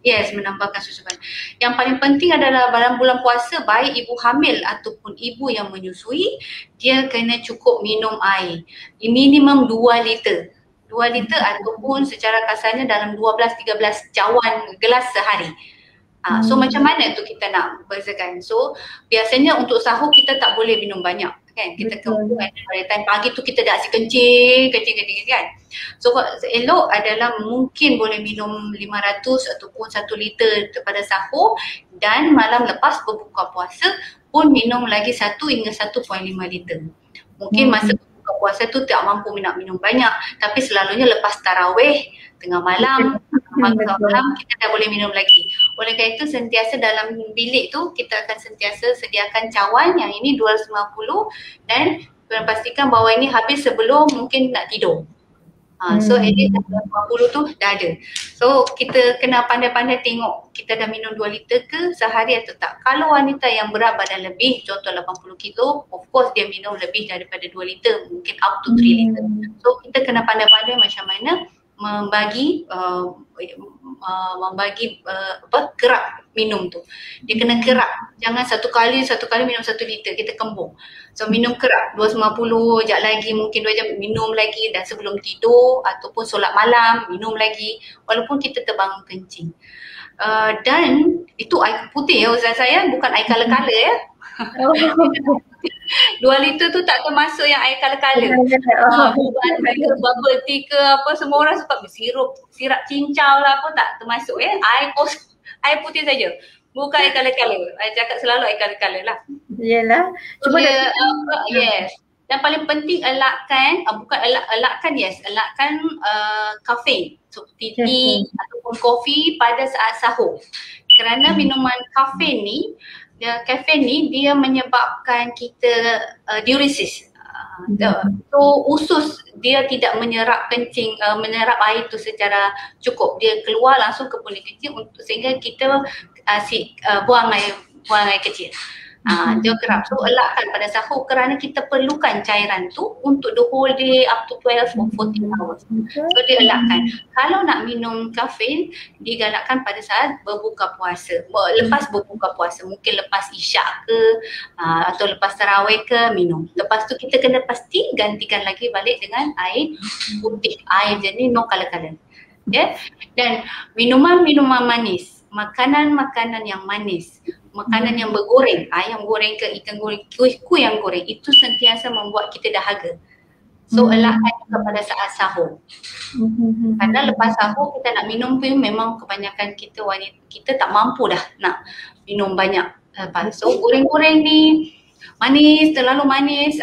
Yes, menambahkan susuan. Yang paling penting adalah dalam bulan puasa, baik ibu hamil ataupun ibu yang menyusui, dia kena cukup minum air. Minimum 2 liter. 2 liter ataupun secara kasarnya dalam 12-13 cawan gelas sehari. So macam mana tu kita nak bezakan? So biasanya untuk sahur kita tak boleh minum banyak kan. Kita kembung kan pada time pagi tu kita dah asyik kencing kan. So elok adalah mungkin boleh minum 500 ataupun 1 liter pada sahur, dan malam lepas berbuka puasa pun minum lagi 1 hingga 1.5 liter. Mungkin masa berbuka puasa tu tak mampu nak minum banyak, tapi selalunya lepas tarawih tengah malam, malam kita dah boleh minum lagi. Oleh kerana itu sentiasa dalam bilik tu kita akan sentiasa sediakan cawan yang ini 250, dan pastikan bahawa ini habis sebelum mungkin nak tidur. So at least 250 tu dah ada. So kita kena pandai-pandai tengok kita dah minum 2 liter ke sehari atau tak. Kalau wanita yang berat badan lebih, contoh 80 kilo, of course dia minum lebih daripada 2 liter, mungkin up to 3 liter. So kita kena pandai-pandai macam mana membagi gerak minum tu. Dia kena gerak. Jangan satu kali minum 1 liter, kita kembung. So minum kerak 250, sekejap lagi mungkin 2 jam minum lagi, dan sebelum tidur ataupun solat malam minum lagi walaupun kita terbangun kencing. Dan itu air putih ya Ustaz saya, bukan air color-color ya. 2 liter tu tak termasuk yang air color-color. Bubble tea ke apa, semua orang suka sirap cincau lah apa, tak termasuk ya. Air putih saja. Bukan air color-color. Saya cakap selalu air color-color lah. Yelah. Cuma yes. Dan paling penting elakkan kafein seperti tea ataupun kopi pada saat sahur. Kerana minuman kafein ni dia menyebabkan kita diuresis. So usus dia tidak menyerap menyerap air itu secara cukup. Dia keluar langsung ke kulit kecil sehingga kita buang air kecil. Dia kerap. So elakkan pada sahur kerana kita perlukan cairan tu untuk the whole day up to 12 or 14 hours. So dia elakkan. Kalau nak minum kafein, digalakkan pada saat berbuka puasa. Lepas berbuka puasa, mungkin lepas isyak ke atau lepas tarawih ke minum. Lepas tu kita kena pasti gantikan lagi balik dengan air putih, air jenis no color-color. Ya. Dan minuman-minuman manis, makanan-makanan yang manis, makanan yang bergoreng, ayam goreng ke ikan goreng, kuih yang goreng, itu sentiasa membuat kita dahaga. So elakkan juga pada saat sahur. Karena lepas sahur kita nak minum pun memang kebanyakan kita wanita, kita tak mampu dah nak minum banyak. So goreng-goreng ni manis, terlalu manis,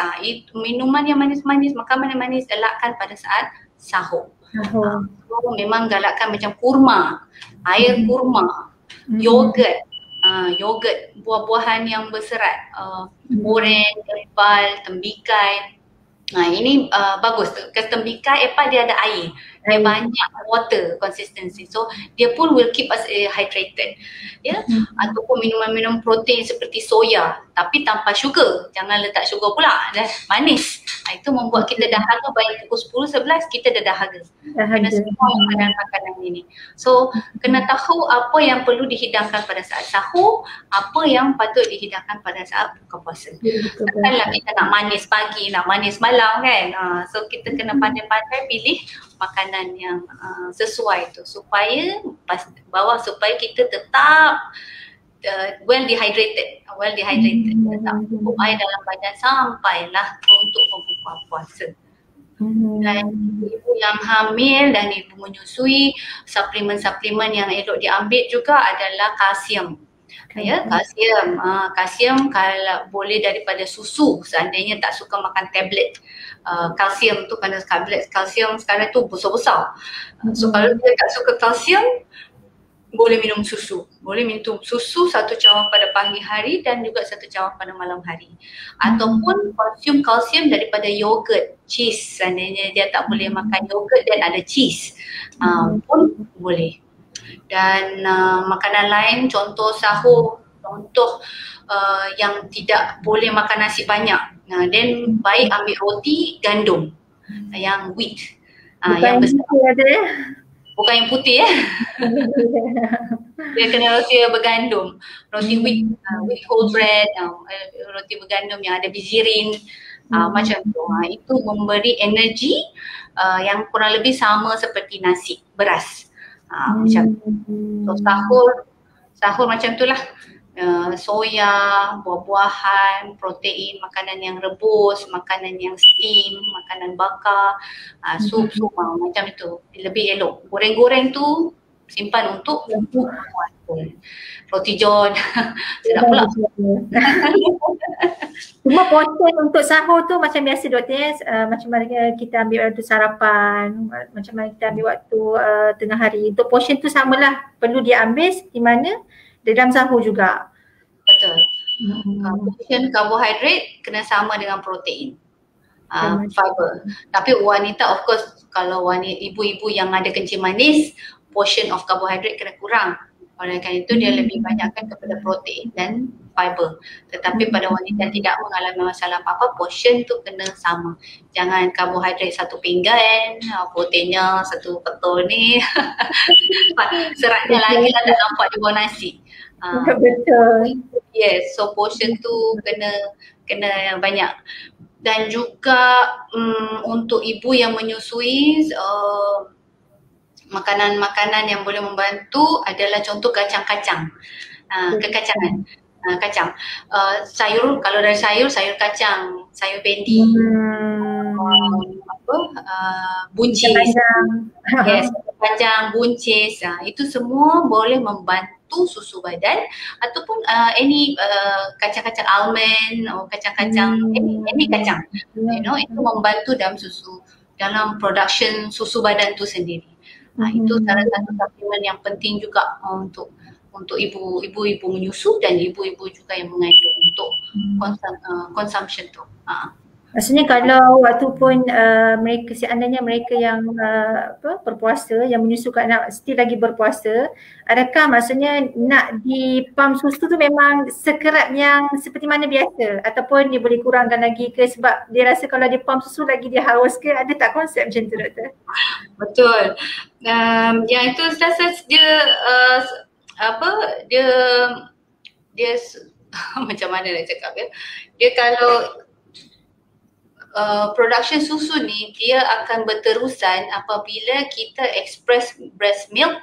minuman yang manis-manis, makanan yang manis elakkan pada saat sahur. So memang galakkan macam kurma, air kurma, yogurt, buah-buahan yang berserat, oren, apple, tembikai. Ini bagus. Tembikai, apple dia ada air. Dia banyak water consistency. So dia pun will keep us hydrated. Ya. Ataupun minuman-minum protein seperti soya tapi tanpa sugar. Jangan letak sugar pula. Dah manis. Itu membuat kita dahaga baik pukul 10, 11 kita dah dahaga. Kena semua makanan-makanan ini. So kena tahu apa yang perlu dihidangkan pada saat sahur, apa yang patut dihidangkan pada saat buka puasa. Takkanlah kita nak manis pagi, nak manis malam kan. So kita kena pandai-pandai pilih makanan yang sesuai tu supaya supaya kita tetap well dehydrated, tetap cukup air dalam badan sampailah untuk berbuka puasa. Dan ibu yang hamil dan ibu menyusui, suplemen-suplemen yang elok diambil juga adalah kalsium. Ya, kalsium kalau boleh daripada susu, seandainya tak suka makan tablet. Kalsium tu kerana tablet kalsium sekarang tu besar-besar. So kalau dia tak suka kalsium, boleh minum susu. Boleh minum susu 1 cawan pada pagi hari dan juga 1 cawan pada malam hari. Ataupun konsum kalsium daripada yogurt, cheese. Seandainya dia tak boleh makan yogurt dan ada cheese pun boleh. Dan makanan lain, contoh sahur, contoh yang tidak boleh makan nasi banyak. Then baik ambil roti gandum yang wheat. Yang besar. bukan yang putih ya. Dia kena roti bergandum, roti wheat whole bread, roti bergandum yang ada bizirin, macam tu. Itu memberi energi yang kurang lebih sama seperti nasi beras. Macam tu. So sahur macam tu lah. Soya, buah-buahan, protein, makanan yang rebus, makanan yang steam, makanan bakar, sup macam itu. Lebih elok. Goreng-goreng tu simpan untuk roti john. Sedap pula. Cuma portion untuk sahur tu macam biasa doktor, macam mana kita ambil waktu sarapan, macam mana kita ambil waktu tengah hari. Untuk portion tu samalah, perlu dia ambil di mana? Dalam sahur juga. Betul. Portion karbohidrat kena sama dengan protein, fiber. Tapi wanita of course, kalau wanita ibu-ibu yang ada kencing manis, portion of karbohidrat kena kurang. Oleh kerana itu dia lebih banyakkan kepada protein dan fiber. Tetapi pada wanita yang tidak mengalami masalah apa-apa, portion tu kena sama. Jangan karbohidrat satu pinggan, proteinnya satu ketul ni. Seratnya lagi lah tak nampak di bawah nasi. Betul. Yes, so portion tu kena banyak. Dan juga untuk ibu yang menyusui, makanan-makanan yang boleh membantu adalah contoh kacang-kacang, kekacangan, kacang. Sayur, kalau dari sayur kacang, sayur bendi, buncis, yes, kacang, buncis, itu semua boleh membantu susu badan ataupun any kacang-kacang almond atau kacang-kacang, any kacang, itu membantu dalam production susu badan tu sendiri. Itu salah satu suplemen yang penting juga untuk ibu-ibu menyusu dan ibu-ibu juga yang mengandung untuk consumption tu. Maksudnya kalau waktu pun mereka, seandainya mereka yang berpuasa, yang menyusukan anak still lagi berpuasa, adakah maksudnya nak di pam susu tu memang sekerap yang seperti mana biasa, ataupun dia boleh kurangkan lagi ke sebab dia rasa kalau dia pam susu lagi dia haus ke? Ada tak konsep macam tu doktor? Betul. Yang itu saya rasa dia macam mana nak cakap ya, dia kalau production susu ni dia akan berterusan apabila kita express breast milk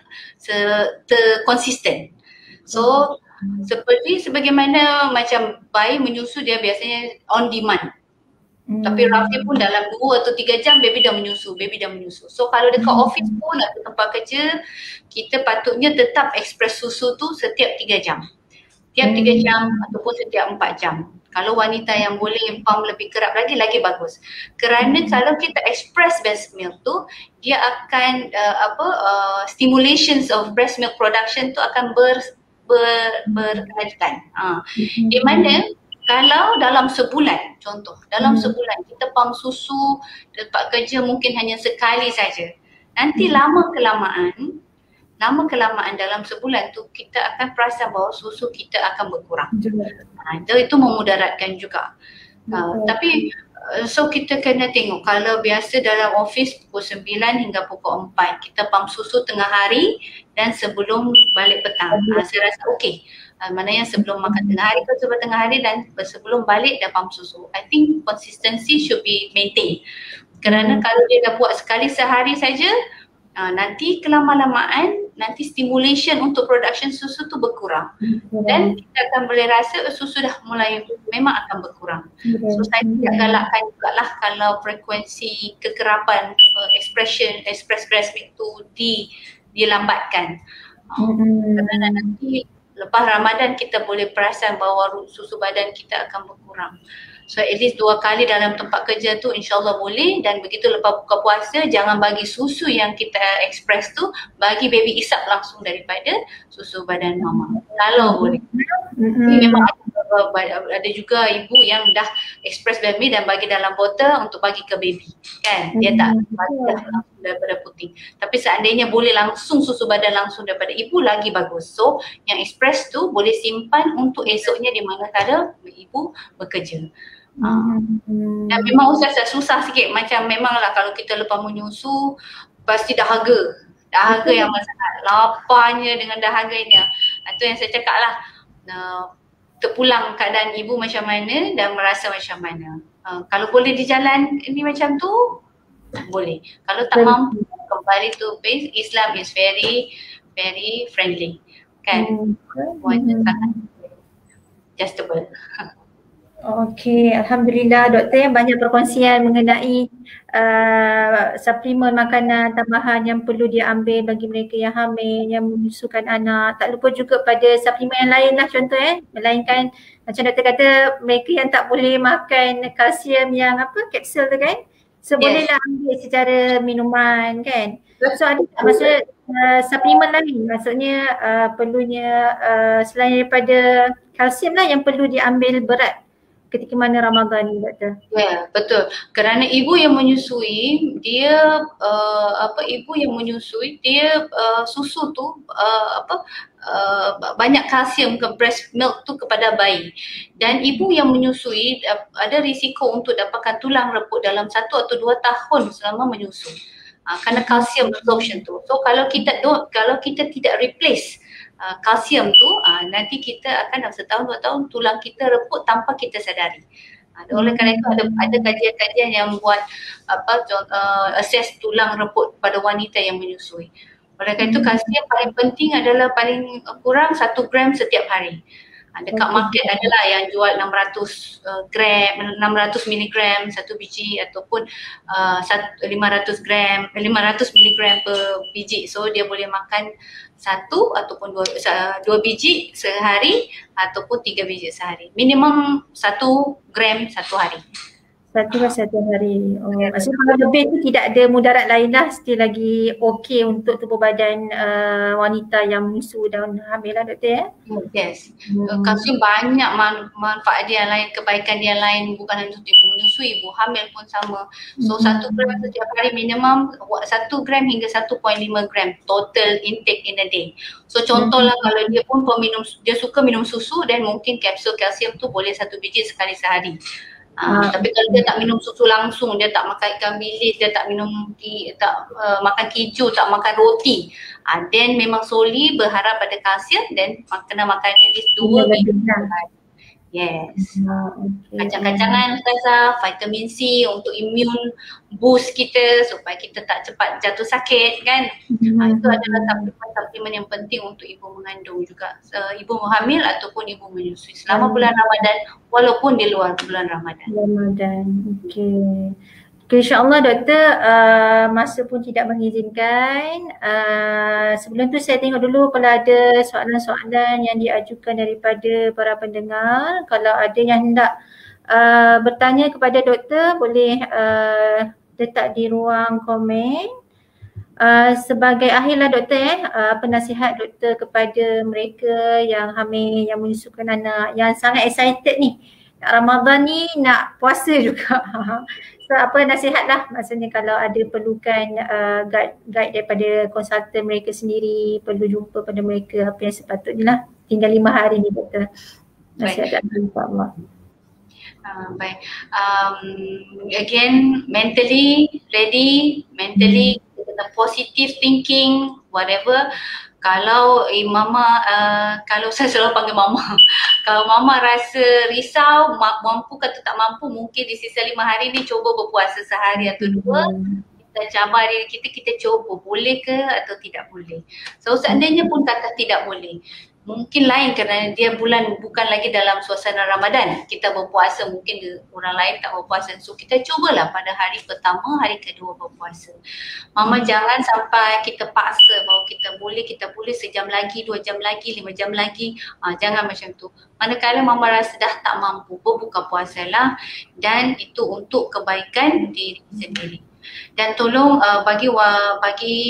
konsisten. So sebagaimana macam bayi menyusu, dia biasanya on demand. Tapi roughly pun dalam 2 atau 3 jam baby dah menyusu. So kalau dekat office pun atau tempat kerja, kita patutnya tetap express susu tu setiap 3 jam. Setiap 3 jam ataupun setiap 4 jam. Kalau wanita yang boleh pump lebih kerap lagi bagus. Kerana kalau kita express breast milk tu, dia akan stimulations of breast milk production tu akan berkelanjutan. Di mana kalau dalam sebulan, contoh, dalam sebulan kita pump susu tempat kerja mungkin hanya sekali saja. Nanti lama kelamaan dalam sebulan tu kita akan perasan bahawa susu kita akan berkurang. Itu memudaratkan juga. Tapi so kita kena tengok, kalau biasa dalam office pukul 9 hingga pukul 4 kita pump susu tengah hari dan sebelum balik petang. Saya rasa okey. Mana yang sebelum makan tengah hari ke sebelum tengah hari dan sebelum balik dah pump susu. I think consistency should be maintained. Kerana kalau dia dah buat sekali sehari saja, nanti kelama-lamaan nanti stimulation untuk production susu tu berkurang. Dan kita akan boleh rasa susu dah mulai memang akan berkurang. So saya tidak galakkan jugalah kalau frekuensi kekerapan express breast milk tu dilambatkan. Kerana nanti lepas Ramadan kita boleh perasan bahawa susu badan kita akan berkurang. So at least 2 kali dalam tempat kerja tu insyaAllah boleh. Dan begitu lepas buka puasa, jangan bagi susu yang kita express tu, bagi baby isap langsung daripada susu badan mama kalau boleh. Memang ada juga ibu yang dah express baby dan bagi dalam botol untuk bagi ke baby, kan, dia tak bagi langsung daripada puting. Tapi seandainya boleh langsung susu badan langsung daripada ibu, lagi bagus. So yang express tu boleh simpan untuk esoknya di mana kala ibu bekerja. Dan memang susah sikit, macam memanglah kalau kita lepas menyusu pasti dahaga. Dahaga Betul. yang sangat laparnya dengan dahaganya. Itu yang saya cakap lah. Terpulang keadaan ibu macam mana dan merasa macam mana. Kalau boleh di jalan ini macam tu, boleh. Kalau tak mampu, kembali to base. Islam is very, very friendly. Kan? Semuanya sangat adjustable. Okey, Alhamdulillah doktor banyak perkongsian mengenai suplemen makanan tambahan yang perlu diambil bagi mereka yang hamil, yang menyusukan anak. Tak lupa juga pada suplemen yang lain lah contoh melainkan macam doktor kata mereka yang tak boleh makan kalsium yang apa kapsul tu kan. So bolehlah ambil secara minuman kan. So ada tak maksud suplemen lain maksudnya perlunya selain daripada kalsium lah yang perlu diambil berat ketika mana Ramadan ni doktor? Ya, betul. Kerana ibu yang menyusui, dia ibu yang menyusui, dia susu tu banyak kalsium ke breast milk tu kepada bayi. Dan ibu yang menyusui ada risiko untuk dapatkan tulang reput dalam 1 atau 2 tahun selama menyusui. Kerana kalsium absorption tu. So kalau kita tidak replace kalsium tu, nanti kita akan dalam setahun 2 tahun tulang kita reput tanpa kita sadari. Oleh kerana itu ada kajian-kajian yang buat assess tulang reput pada wanita yang menyusui. Oleh kerana itu kalsium paling penting adalah paling kurang 1 gram setiap hari. Dekat market adalah yang jual 600 gram, 600 miligram satu biji ataupun 500 miligram per biji. So dia boleh makan 1 ataupun 2 biji sehari ataupun 3 biji sehari. Minimum 1 gram satu hari. 1 gram satu hari. Maksudnya kalau lebih tu tidak ada mudarat lain lah, still lagi okey untuk tubuh badan wanita yang menyusu dan hamil lah doktor Yes. Kalsium banyak manfaat dia lain, kebaikan dia lain, bukan hanya untuk ibu menyusui, ibu hamil pun sama. So 1 gram setiap hari minimum 1 gram hingga 1.5 gram total intake in a day. So contohlah kalau dia pun dia suka minum susu dan mungkin kapsul kalsium tu boleh 1 biji sekali sehari. Tapi kalau dia tak minum susu langsung, dia tak makan ikan bilis, dia tak makan keju, tak makan roti, then memang solely berharap pada kalsium dan kena makan at least 2 biji. Yes. Kacang-kacangan Ustazah, vitamin C untuk immune boost kita supaya kita tak cepat jatuh sakit kan. Itu adalah suplemen yang penting untuk ibu mengandung juga, ibu hamil ataupun ibu menyusui selama bulan Ramadan walaupun di luar bulan Ramadan. Okey. Okay, InsyaAllah doktor masa pun tidak mengizinkan. Sebelum tu saya tengok dulu kalau ada soalan-soalan yang diajukan daripada para pendengar. Kalau ada yang hendak bertanya kepada doktor boleh letak di ruang komen. Sebagai akhirlah doktor penasihat doktor kepada mereka yang hamil, yang menyusukan anak, yang sangat excited ni nak Ramadan ni, nak puasa juga. So apa nasihat lah maksudnya kalau ada perlukan guide daripada konsultan mereka sendiri, perlu jumpa pada mereka apa yang sepatutnya lah. Tinggal 5 hari ni doktor. Nasihat dari Allah. Baik. Again, mentally ready, mentally positive thinking, whatever. Kalau mama, kalau saya selalu panggil mama, kalau mama rasa risau, mampu atau tak mampu, mungkin di sisa 5 hari ni cuba berpuasa sehari atau 2. Kita cabar diri kita cuba boleh ke atau tidak boleh. So seandainya pun kata tidak boleh, mungkin lain kerana dia bukan lagi dalam suasana Ramadan. Kita berpuasa, mungkin orang lain tak berpuasa. So kita cubalah pada hari pertama, hari kedua berpuasa. Mama jangan sampai kita paksa bahawa kita boleh sejam lagi, 2 jam lagi, 5 jam lagi. Jangan macam tu. Manakala mama rasa dah tak mampu, berbuka puasalah dan itu untuk kebaikan diri sendiri. Dan tolong bagi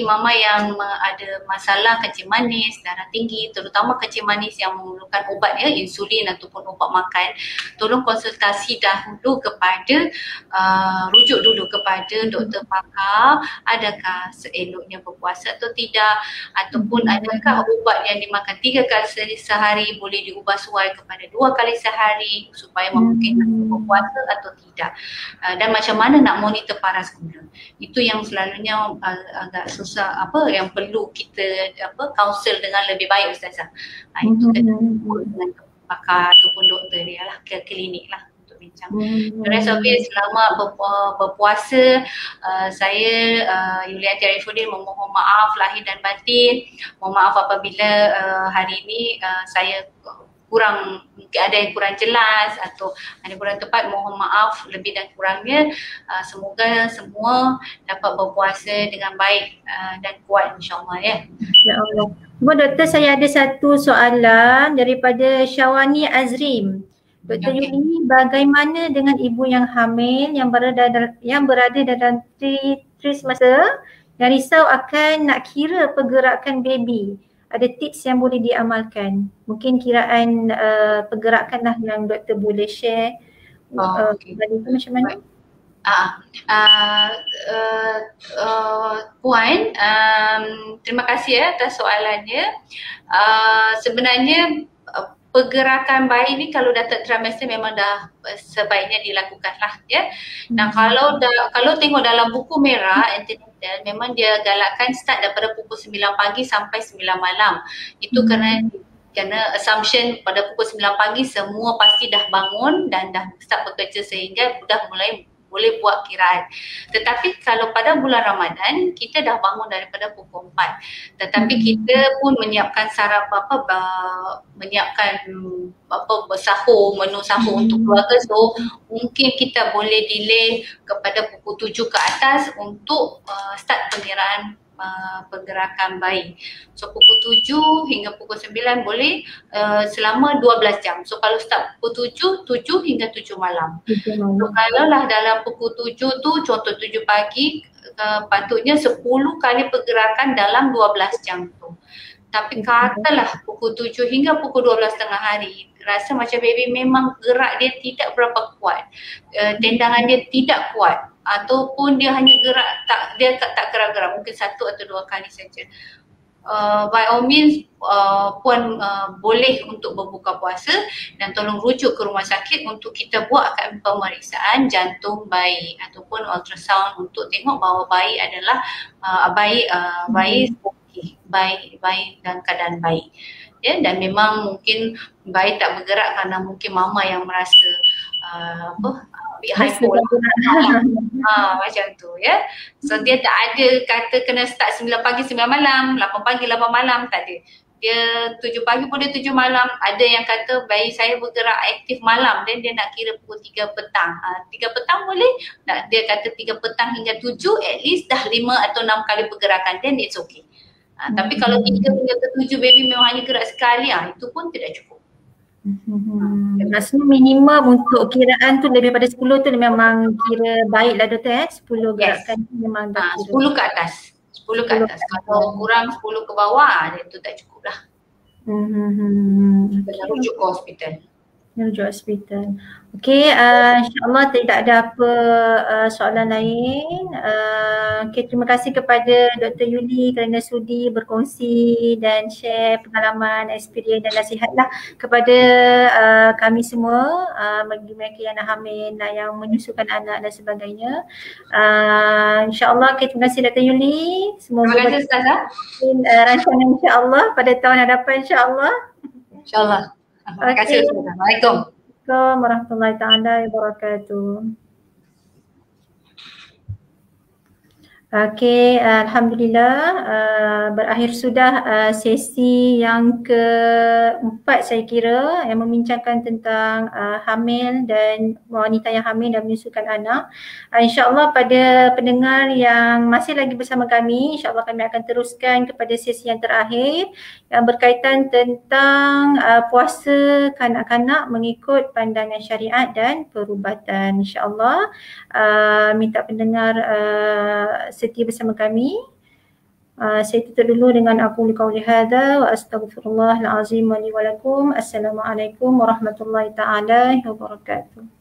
mama yang ada masalah kencing manis, darah tinggi, terutama kencing manis yang memerlukan ubat insulin ataupun ubat makan, tolong konsultasi dahulu kepada rujuk dulu kepada doktor pakar, adakah seeloknya berpuasa atau tidak, ataupun adakah ubat yang dimakan 3 kali sehari boleh diubah suai kepada 2 kali sehari supaya memungkinkan berpuasa atau tidak, dan macam mana nak monitor paras gula. Itu yang selalunya agak susah, yang perlu kita counsel dengan lebih baik Ustazah. Itu kena dengan pakar ataupun doktor dia lah, ke klinik lah untuk bincang. The rest of it, selama berpuasa, saya Yulianti Arifuddin memohon maaf lahir dan batin. Mohon maaf apabila hari ini saya mungkin ada yang kurang jelas atau ada yang kurang tepat, mohon maaf lebih dan kurangnya. Semoga semua dapat berpuasa dengan baik dan kuat insyaAllah ya. Ya Allah. Doktor, saya ada satu soalan daripada Syawani Azrim. Dr. Yuli, bagaimana dengan ibu yang hamil yang berada dalam trimester yang risau akan nak kira pergerakan baby? Ada tips yang boleh diamalkan? Mungkin kiraan pergerakan lah yang doktor boleh share. Itu macam mana? Puan, terima kasih atas soalannya. Sebenarnya pergerakan bayi ni kalau dah third trimester memang dah sebaiknya dilakukan lah ya. Nah kalau tengok dalam buku merah antenatal, memang dia galakkan start daripada pukul 9 pagi sampai 9 malam. Itu kerana assumption pada pukul 9 pagi semua pasti dah bangun dan dah start bekerja sehingga dah mulai boleh buat kiraan. Tetapi kalau pada bulan Ramadan kita dah bangun daripada pukul 4. Tetapi kita pun menyiapkan bersahur, menu sahur untuk keluarga. So mungkin kita boleh delay kepada pukul 7 ke atas untuk start pengiraan pergerakan bayi. So pukul 7 hingga pukul 9 boleh selama 12 jam. So kalau start pukul 7 hingga 7 malam. So kalau lah dalam pukul 7 tu, contoh 7 pagi, patutnya 10 kali pergerakan dalam 12 jam tu. Tapi katalah pukul 7 hingga pukul 12 tengah hari, rasa macam baby memang gerak dia tidak berapa kuat, tendangan dia tidak kuat, ataupun dia hanya gerak, dia tak gerak-gerak, mungkin 1 atau 2 kali saja. By all means, puan boleh untuk berbuka puasa dan tolong rujuk ke rumah sakit untuk kita buatkan pemeriksaan jantung bayi ataupun ultrasound untuk tengok bahawa bayi adalah bayi dalam keadaan baik. Ya, dan memang mungkin bayi tak bergerak kerana mungkin mama yang merasa hypo macam tu ya. So dia tak ada kata kena start 9 pagi 9 malam, 8 pagi 8 malam, tak ada. Dia 7 pagi pun dia 7 malam. Ada yang kata bayi saya bergerak aktif malam dan dia nak kira pukul 3 petang. 3 petang boleh. Dia kata 3 petang hingga 7, at least dah 5 atau 6 kali pergerakan, then it's okay. Tapi kalau 3 hingga ke 7 baby memang hanya gerak sekali, itu pun tidak cukup. Maksudnya minimum untuk kiraan tu lebih daripada 10 tu memang kira baiklah doktor 10 gerakan memang dah kira. 10 ke atas. 10 ke atas. Kalau kurang 10 ke bawah, itu tak cukup lah. Kena rujuk ke hospital. Rujuk hospital. Okey, insyaAllah tidak ada apa soalan lain. Terima kasih kepada Dr. Yuli kerana sudi berkongsi dan share pengalaman, experience dan nasihatlah kepada kami semua, bagi mereka yang nak hamil, yang menyusukan anak dan sebagainya. InsyaAllah, terima kasih Dr. Yuli. Semoga terima kasih Ustazah. Rancangan insyaAllah pada tahun hadapan insyaAllah. InsyaAllah. Terima kasih. Assalamualaikum. Assalamualaikum warahmatullahi taala wabarakatuh. Okey, Alhamdulillah berakhir sudah sesi yang keempat saya kira yang membincangkan tentang hamil dan wanita yang hamil dan menyusukan anak. InsyaAllah pada pendengar yang masih lagi bersama kami, insyaAllah kami akan teruskan kepada sesi yang terakhir yang berkaitan tentang puasa kanak-kanak mengikut pandangan syariat dan perubatan. InsyaAllah minta pendengar setia bersama kami. Saya tutup dulu dengan aku qauli hadza wa astaghfirullahal azim wa li wa lakum. Assalamualaikum warahmatullahi taala wabarakatuh.